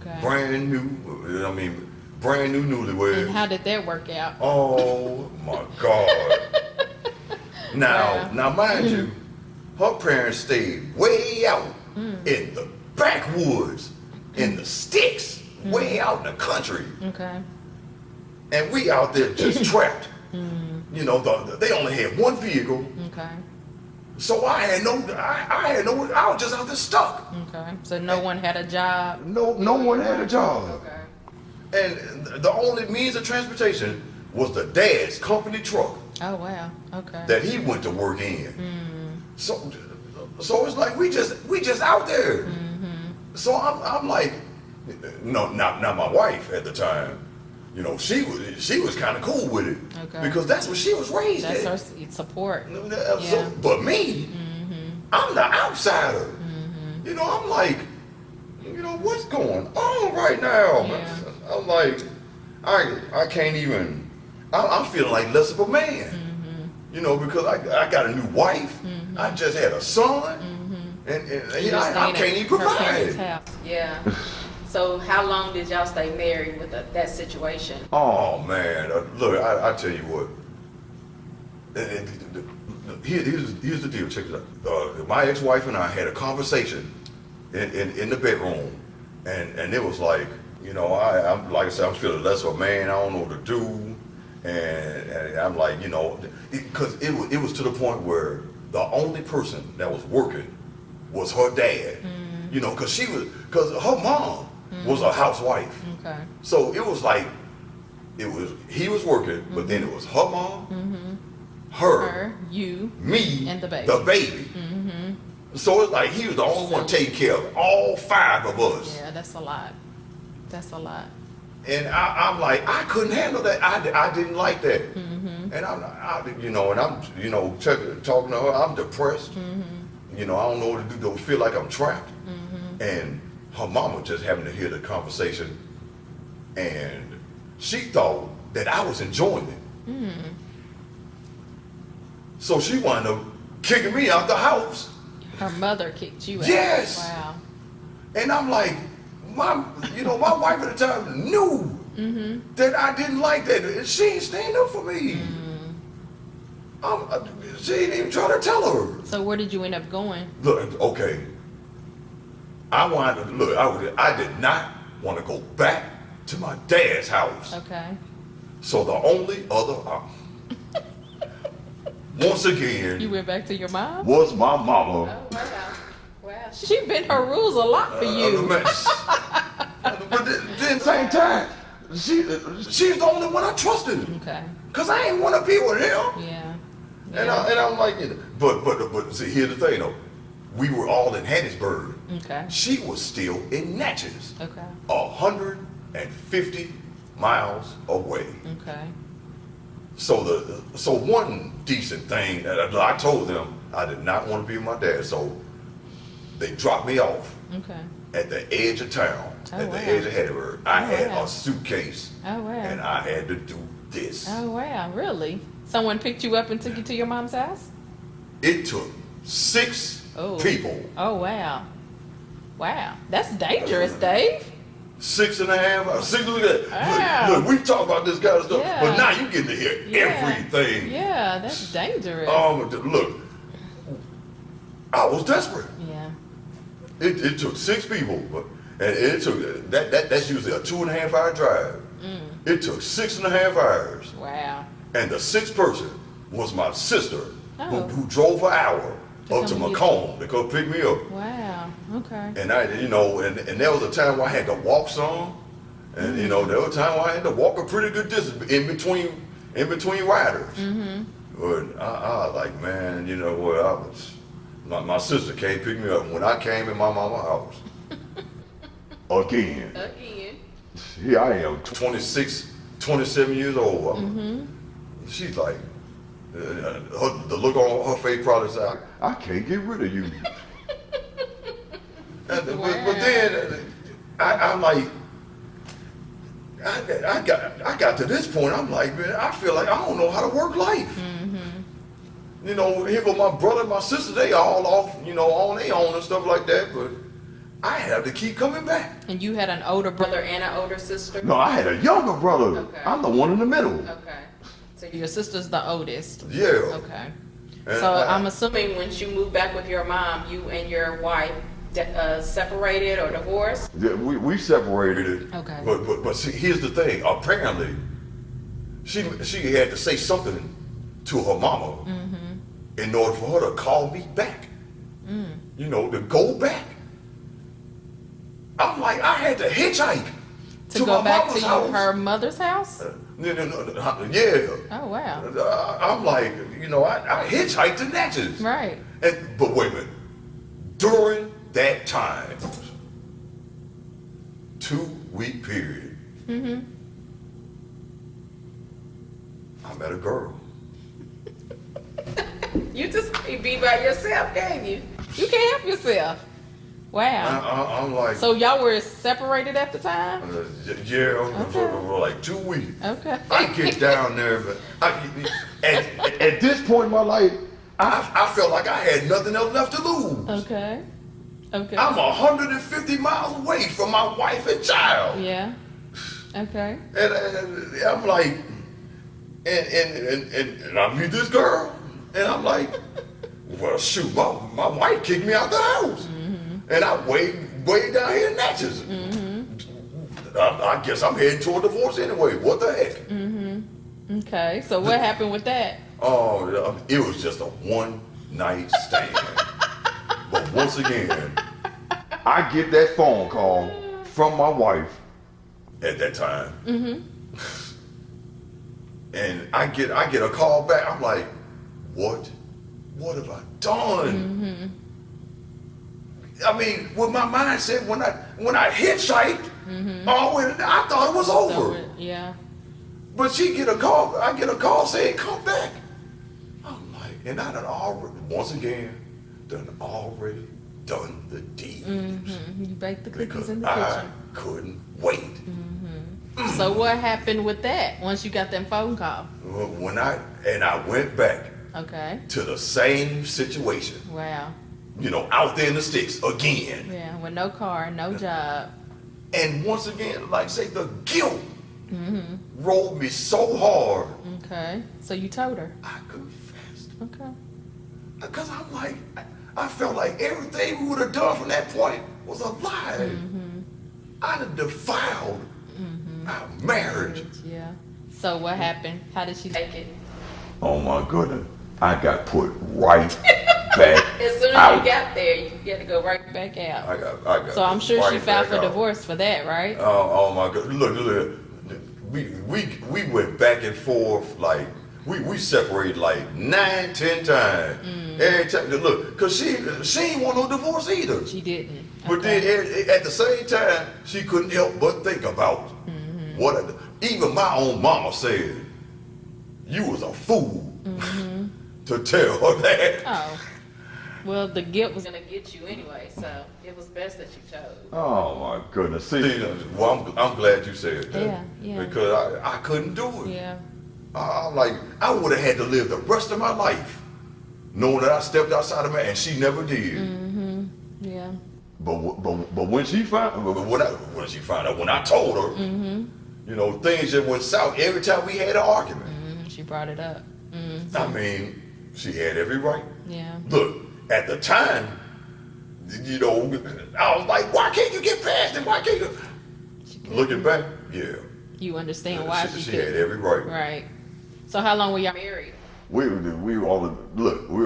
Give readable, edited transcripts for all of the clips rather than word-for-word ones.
Okay. Brand new, I mean, brand new newlyweds. And how did that work out? Oh my God. Now, mind you, her parents stayed way out in the backwoods, in the sticks, way out in the country. Okay. And we out there just trapped. You know, they only had one vehicle. Okay. So I had no, I was just out there stuck. Okay. So no one had a job? No one had a job. Okay. And the only means of transportation was the dad's company truck Oh, wow. Okay. that he went to work in. So it's like we just out there. So I'm like, no, not my wife at the time. You know, she was kind of cool with it. Okay. Because that's what she was raised That's at. her support. So, Yeah. but me, I'm the outsider. You know, I'm like, you know, what's going on right now? Yeah. I'm like, I can't even, I'm feeling like less of a man. You know, because I got a new wife. I just had a son. And You were I staying can't at even her parents' provide. house. Yeah. So how long did y'all stay married with that situation? Oh man, look, I tell you what. Here's the deal. Check it out. My ex-wife and I had a conversation in the bedroom, and it was like, you know, I'm like I said, I'm feeling less of a man. I don't know what to do, and I'm like, you know, because it was to the point where the only person that was working was her dad. You know, because her mom was a housewife. Okay. So it was like, he was working, but then it was her mom, her, you, me, and the baby. So it's like he was the only one taking care of all 5 of us. Yeah, that's a lot. That's a lot. And I'm like, I couldn't handle that. I didn't like that. And I'm, you know, and I'm, you know, talking to her, I'm depressed. You know, I don't know what to do. Don't feel like I'm trapped. And her mama just happened to hear the conversation, and she thought that I was enjoying it. So she wound up kicking me out the house. Her mother kicked you out. Yes. Wow. And I'm like, my wife at the time knew that I didn't like that. And she ain't stand up for me. She didn't even try to tell her. So where did you end up going? Look, okay. I did not want to go back to my dad's house. Okay. So the only other once again, You went back to your mom? was my mama. Oh, wow. Wow. She bent her rules a lot for you. But then same time, she's the only one I trusted. Okay. Cause I ain't want to be with him. Yeah. And I'm like, you know, but see, here's the thing though, we were all in Hattiesburg. Okay. She was still in Natchez, Okay. 150 miles away. Okay. So one decent thing that I told them, I did not want to be with my dad, so they dropped me off Okay. at the edge of town, Oh, at the wow. edge of Hattiesburg. I had wow. a suitcase, Oh, wow. and I had to do this. Oh, wow. Really? Someone picked you up and took you to your mom's house? It took 6 people. Oh, wow. Wow. That's dangerous, Dave. 6.5 hours. Look at Wow. that. Look, we talk about this kind of stuff, Yeah. but now you get to hear everything. Yeah, that's dangerous. Look, I was desperate. Yeah. It took 6 people, and it took that's usually a 2.5 hour drive. It took 6.5 hours, Wow. and the 6th person was my sister, Oh. who drove an hour up to come and get Macomb to come pick me up. Wow. Okay. And and there was a time where I had to walk some, and you know, there was a time where I had to walk a pretty good distance in between riders. But I was like, man, you know what? My sister came pick me up when I came in my mama's house. Again. Here I am, 26, 27 years old. She's like, the look on her face probably said, I can't get rid of you. But then I'm like, I got to this point. I'm like, man, I feel like I don't know how to work life. You know, here go my brother and my sister. They all off, you know, on their own and stuff like that. But I had to keep coming back. And you had an older brother. Brother and an older sister? No, I had a younger brother. Okay. I'm the one in the middle. Okay. So Your sister's the oldest. Yeah. Okay. And So I'm assuming assuming when you moved back with your mom, you and your wife separated or divorced? Yeah, we separated. Okay. But see, here's the thing. Apparently, she had to say something to her mama in order for her to call me back. You know, to go back. I'm like, I had to hitchhike to to go my back mama's to house. her mother's house. Yeah. Oh wow. I'm like, you know, I hitchhiked to Natchez. Right. But wait a minute. During that time, 2-week period, I met a girl. You just can't be by yourself, can you? You can't help yourself. Wow. I'm like, So y'all were separated at the time? yeah, Okay. for like 2 weeks. Okay. I get down there, but at this point in my life, I felt like I had nothing else left to lose. Okay. Okay. I'm 150 miles away from my wife and child. Yeah. Okay. And I'm like, and I meet this girl, and I'm like, well, shoot, my wife kicked me out the house. And I way down here in Natchez. I guess I'm heading toward divorce anyway. What the heck? Okay. So what happened with that? Oh, it was just a one-night stand. But once again, I get that phone call from my wife at that time. And I get a call back. I'm like, what have I done? I mean, with my mindset, when I hitchhiked, I thought it was over. So, yeah. But I get a call saying, come back. I'm like, and I done already, once again, already done the deed. You baked the cookies Because in the I kitchen. couldn't wait. So what happened with that once you got that phone call? When I went back Okay. to the same situation, Wow. you know, out there in the sticks again. Yeah. With no car, no job. And once again, like say, the guilt rolled me so hard, Okay. So you told her. I confessed. Okay. Because I'm like, I felt like everything we would have done from that point was a lie. I'd have defiled our marriage. Yeah. So what happened? How did she Take it. Oh my goodness. I got put right back As soon as out. you got there, you had to go right back. back out? I got So I'm sure she right filed back for out. divorce for that, right? Oh my God! Look. We went back and forth like we separated like 9-10 times. Every time, look, cause she ain't want no divorce either. She didn't. But Okay. then at the same time, she couldn't help but think about what. Even my own mama said, "You was a fool to tell her that." Oh. Well, the guilt was. Gonna get you anyway, so it was best that you chose. Oh my goodness! See, well, I'm glad you said that. Yeah. Because I couldn't do it. Yeah. I'm like, I would have had to live the rest of my life knowing that I stepped outside of man, and she never did. Yeah. But when she found when I told her, you know, things just went south every time we had an argument. She brought it up. I mean, she had every right. Yeah. Look, at the time, you know, I was like, why can't you get past it? Why can't you? Looking back, yeah. You understand why she she had could. every right. Right. So how long were y'all Married. We were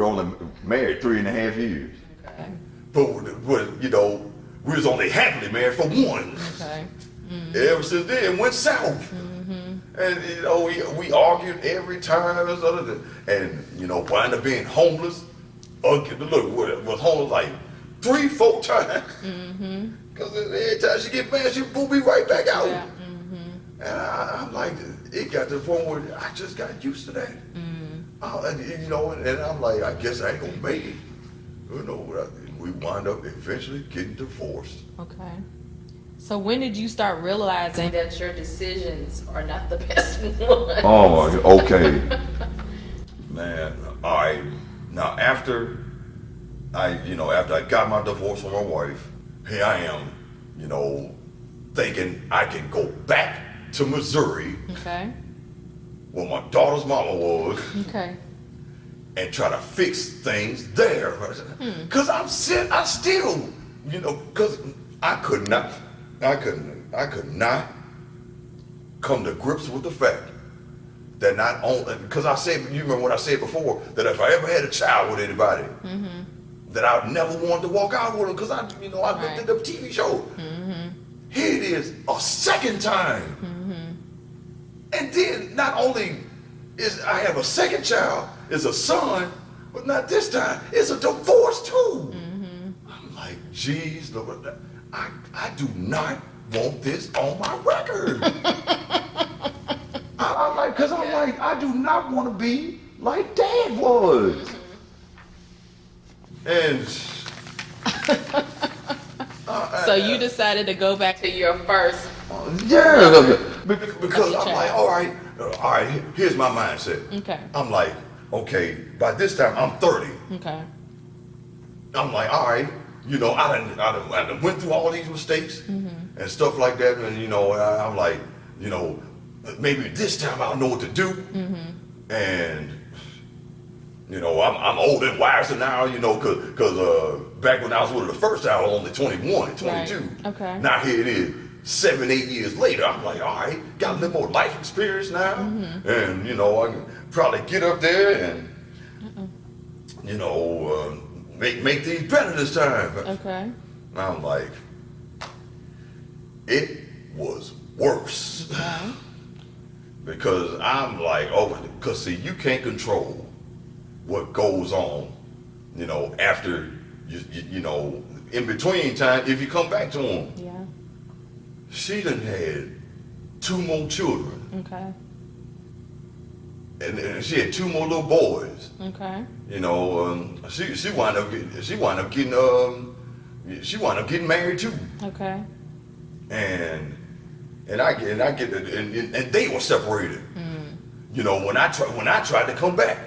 only married 3.5 years. Okay. But you know, we was only happily married for one. Okay. Ever since then, it went south. And you know, we argued every time, and you know, wound up being homeless. Look, was homeless like 3-4 times. Because every time she get mad, she pull me right back out. Yeah. And I'm like, it got to the point where I just got used to that. You know, and I'm like, I guess I ain't gonna make it. You know, we wind up eventually getting divorced. Okay. So when did you start realizing that? That your decisions are not the best ones. Oh, okay. Man, all right. Now after I got my divorce from my wife, here I am, you know, thinking I can go back to Missouri, Okay. where my daughter's mama was, Okay. and try to fix things there. Cause I still, you know, cause I could not come to grips with the fact that not only, because I said, you remember what I said before, that if I ever had a child with anybody, that I never wanted to walk out with them, because I looked at the TV show. Here it is, a second time. And then not only is I have a second child, it's a son, but not this time, it's a divorce too. I'm like, geez, Lord, I do not want this on my record. I'm like, because I'm like, I do not want to be like Dad was. And So you decided to go back To your first. yeah, because I'm like, all right, here's my mindset. Okay. I'm like, okay, by this time I'm 30. Okay. I'm like, all right, you know, I done went through all these mistakes and stuff like that, and you know, I'm like, you know, maybe this time I'll know what to do. And you know, I'm older and wiser now, you know, cause back when I was with her the first time, I was only 21, 22. Right. Okay. Now here it is, 7, 8 years later. I'm like, all right, got a little more life experience now, and you know, I can probably get up there and you know, make things better this time. Okay. I'm like, it was worse. Okay. Because I'm like, because see, you can't control what goes on, you know, after, you know, in between time, if you come back to him. Yeah. She done had 2 more children, Okay. and she had 2 more little boys. Okay. You know, she wound up getting married too. Okay. And they were separated. You know, when I tried to come back,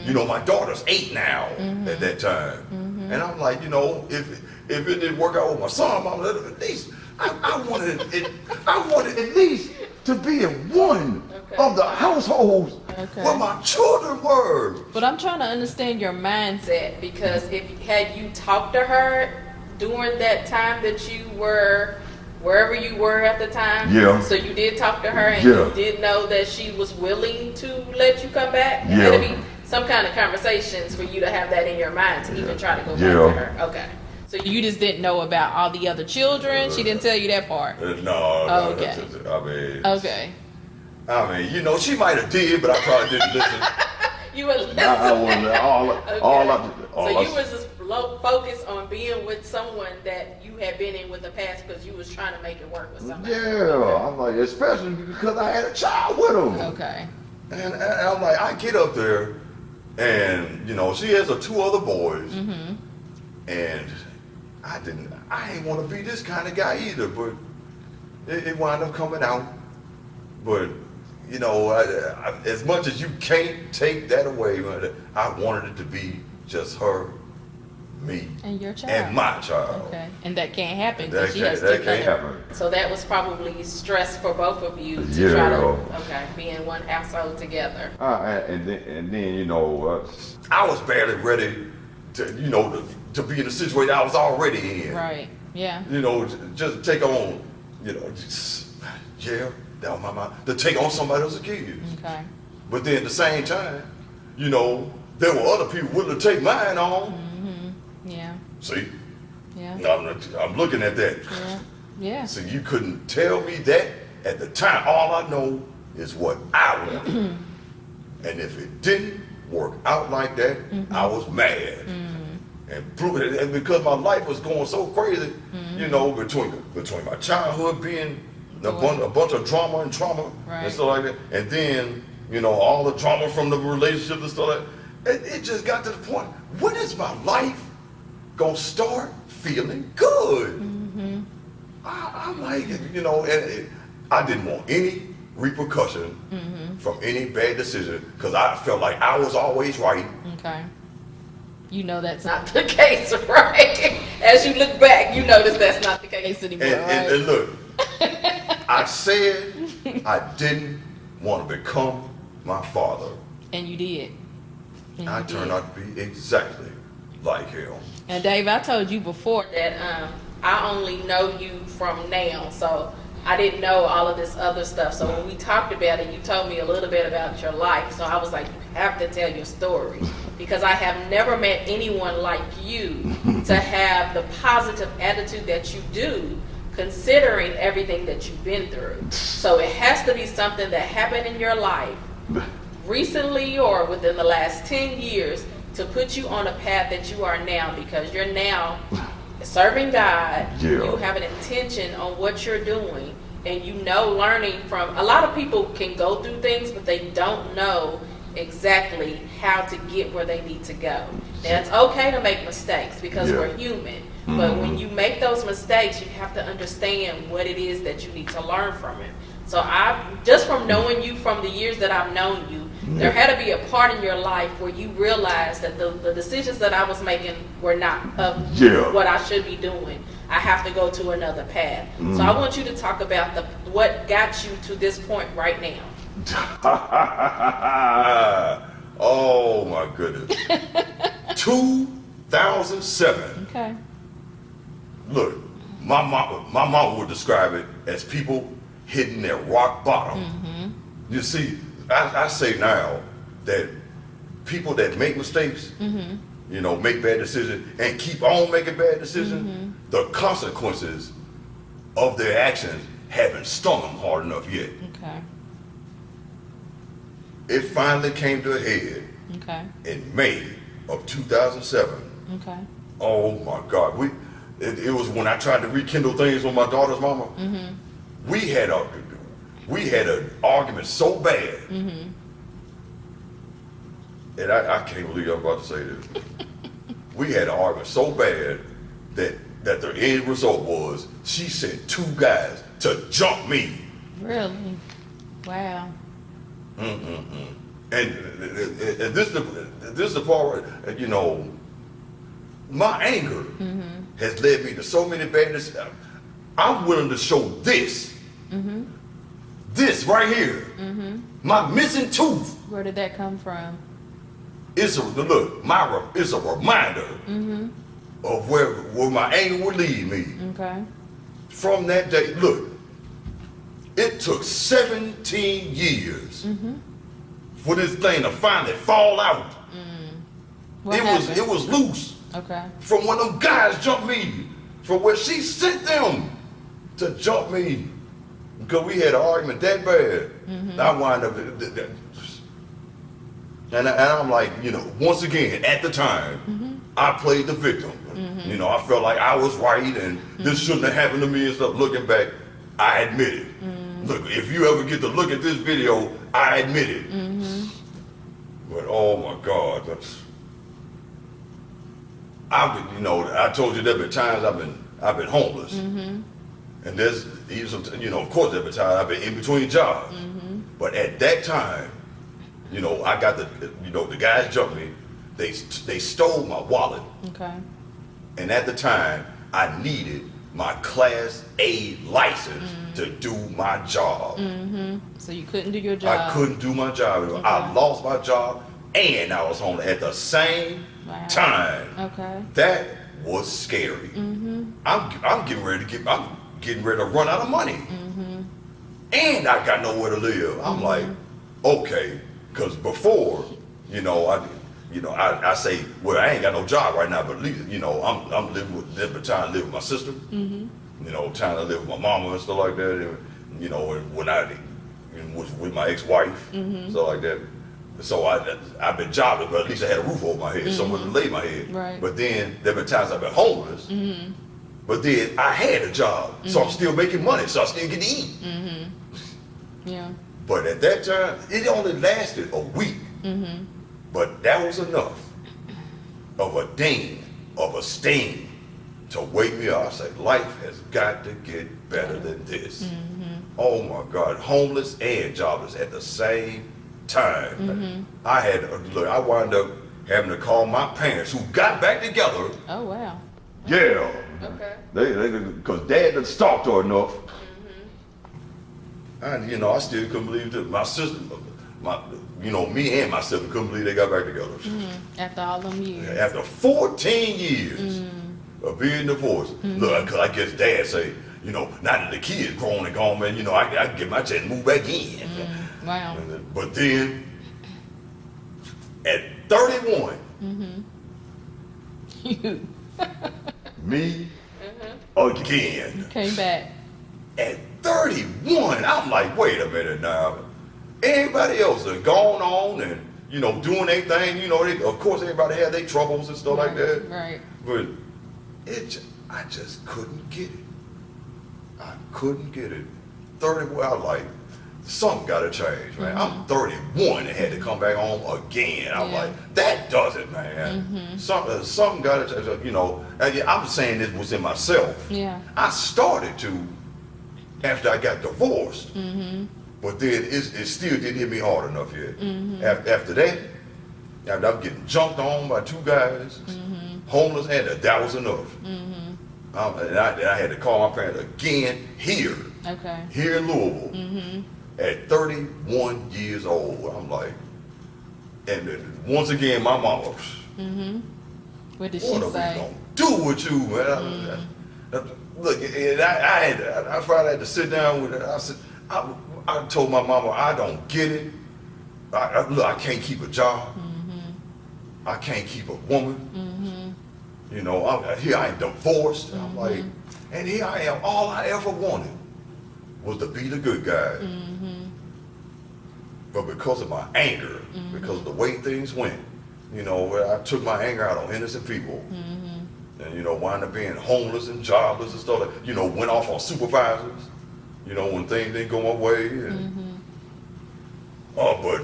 you know, my daughter's 8 now at that time, and I'm like, you know, if it didn't work out with my son, Mom, at least I wanted at least to be in one of the households where my children were. But I'm trying to understand your mindset. Because had you talked to her during that time that you were wherever you were at the time? Yeah. So you did talk to her and Yeah. you did know that she was willing to let you come back? Yeah. There had to be some kind of conversations for you to have that in your mind to even try to go back to her. Okay. So you just didn't know about all the other children? She didn't tell you that part? No. Okay. Okay. I mean, you know, she might have did, but I probably didn't listen. You were listening. I wasn't So you was just focused on being with someone that you had been in with the past because you was trying to make it work with somebody. Yeah, I'm like, especially because I had a child with him. Okay. And I'm like, I get up there, and you know, she has 2 other boys, and I ain't want to be this kind of guy either, but it wound up coming out. But you know, as much as you can't take that away, I wanted it to be just her, me, And your child. and my child. Okay. And that can't happen That because she has can't 2 can't happen. So that was probably stress for both of you to try to be in one household together. And then you know, I was barely ready to, you know, to be in the situation I was already in. Right. Yeah. You know, just take on, you know, that was my mind, to take on somebody else's kids. Okay. But then at the same time, you know, there were other people willing to take mine on. Yeah. See, Yeah. I'm looking at that. Yeah. Yeah. So you couldn't tell me that at the time. All I know is what I wanted. And if it didn't work out like that, I was mad. And because my life was going so crazy, you know, between my childhood being a bunch of drama and trauma and stuff like that, and then, you know, all the trauma from the relationship and stuff like that, it just got to the point, when is my life gonna start feeling good? I'm like, you know, and I didn't want any repercussion from any bad decision because I felt like I was always right. Okay. you know that's not the case, right? As you look back, you notice that's not the case anymore, and look, I said I didn't want to become my father. And you did. And I turned out to be exactly like him. And Dave, I told you before that I only know you from now, so I didn't know all of this other stuff. So when we talked about it, you told me a little bit about your life. So I was like, you have to tell your story, because I have never met anyone like you to have the positive attitude that you do, considering everything that you've been through. So it has to be something that happened in your life recently or within the last 10 years to put you on a path that you are now, because you're now serving God. Yeah. You have an intention on what you're doing, and you know, learning from a lot of people can go through things, but they don't know exactly how to get where they need to go. Now, it's okay to make mistakes because we're human, but when you make those mistakes, you have to understand what it is that you need to learn from it. So just from knowing you from the years that I've known you, there had to be a part in your life where you realized that the decisions that I was making were not of what I should be doing. I have to go to another path. So I want you to talk about what got you to this point right now. Oh my goodness. 2007. Okay. Look, my mama would describe it as people hitting their rock bottom. You see, I say now that people that make mistakes, you know, make bad decisions and keep on making bad decisions, the consequences of their actions haven't stung them hard enough yet. Okay. It finally came to a head in May of 2007. Okay. Oh my God, it was when I tried to rekindle things with my daughter's mama. We had an argument so bad, and I can't believe I'm about to say this. We had an argument so bad that the end result was she sent 2 guys to jump me. Really? Wow. And this is the part, you know, my anger has led me to so many bad decisions. I'm willing to show this. This right here, my missing tooth. Where did that come from? It's a reminder of where my anger would lead me. Okay. From that day, look, it took 17 years for this thing to finally fall out. It was loose. Okay. From when them guys jumped me, from where she sent them to jump me. Because we had an argument that bad. I wind up, and I'm like, you know, once again, at the time, I played the victim. You know, I felt like I was right and this shouldn't have happened to me and stuff. Looking back, I admit it. Look, if you ever get to look at this video, I admit it. But oh my God, you know, I told you there have been times I've been homeless. And there's even some, you know, of course, every time I've been in between jobs. But at that time, you know, I got the guys jumped me. They stole my wallet. Okay. And at the time, I needed my Class A license to do my job. So you couldn't do your job. I couldn't do my job. Okay. I lost my job and I was homeless at the same time. Okay. That was scary. I'm getting ready to run out of money. And I got nowhere to live. I'm like, okay, because before, you know, I say, well, I ain't got no job right now, but at least, you know, I'm trying to live with my sister, you know, trying to live with my mama and stuff like that, and, you know, when I was with my ex-wife, stuff like that. So I've been jobless, but at least I had a roof over my head, somewhere to lay my head. Right. But then there have been times I've been homeless, but then I had a job, so I'm still making money, so I still get to eat. Yeah. But at that time, it only lasted a week. But that was enough of a ding, of a sting, to wake me up. I said, life has got to get better than this. Oh my God, homeless and jobless at the same time. I wound up having to call my parents who got back together. Oh, wow. Yeah. Okay. Because Dad done stalked her enough. And, you know, I still couldn't believe that my sister, me and my sister couldn't believe they got back together. After all them years. After 14 years of being divorced. Look, 'cause I guess Dad say, you know, now that the kid's grown and gone, man, you know, I can get my chance to move back in. Wow. But then, at 31, You me again. came back. At 31, I'm like, wait a minute now. Everybody else has gone on and, you know, doing their thing. You know, of course, everybody had their troubles and stuff like that. Right. But I just couldn't get it. I couldn't get it. 31, I was like, something got to change, man. I'm 31 and had to come back home again. I'm like, that does it, man. Something got to change, you know. And I'm saying this was in myself. Yeah. I started to after I got divorced. But then it still didn't hit me hard enough yet. After that, after I'm getting jumped on by two guys, homeless, and that was enough. And I had to call my parents again here, here in Louisville, at 31 years old. I'm like, and then once again, my mama, What did she what are we say? gonna do with you, man? Look, and I finally had to sit down with her. I said, I told my mama, I don't get it. Look, I can't keep a job. I can't keep a woman. You know, here I am divorced. And I'm like, and here I am. All I ever wanted was to be the good guy. But because of my anger, because of the way things went, you know, I took my anger out on innocent people. And, you know, wound up being homeless and jobless and stuff like, you know, went off on supervisors, you know, when things didn't go my way. And, but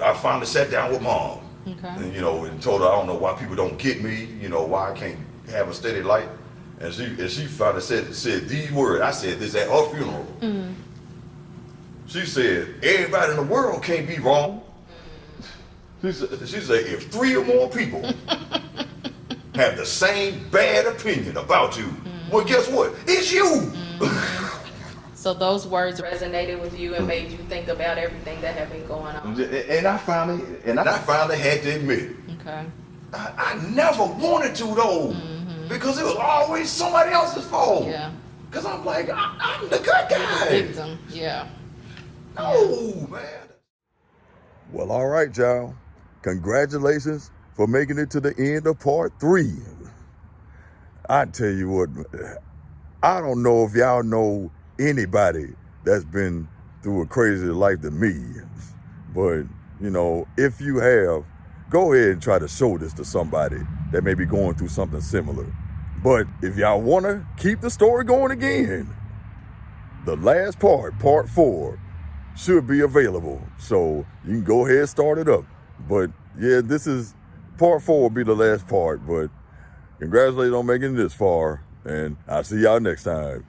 I finally sat down with Mom. And, you know, and told her I don't know why people don't get me, you know, why I can't have a steady light. And she finally said these words. I said this at her funeral. She said, everybody in the world can't be wrong. She said, if 3 or more people have the same bad opinion about you, well, guess what? It's you. So those words Resonated with you and made you think about everything that had been going on. And I finally had to admit, I never wanted to though, because it was always somebody else's fault. Yeah. Because I'm like, I'm the good guy. Victim. Yeah. No, man. Well, all right, y'all. Congratulations for making it to the end of part 3. I tell you what, I don't know if y'all know anybody that's been through a crazier life than me. But, you know, if you have, go ahead and try to show this to somebody that may be going through something similar. But if y'all want to keep the story going again, the last part, part 4, should be available. So you can go ahead and start it up. But yeah, this is part 4 will be the last part. But congratulations on making it this far. And I'll see y'all next time.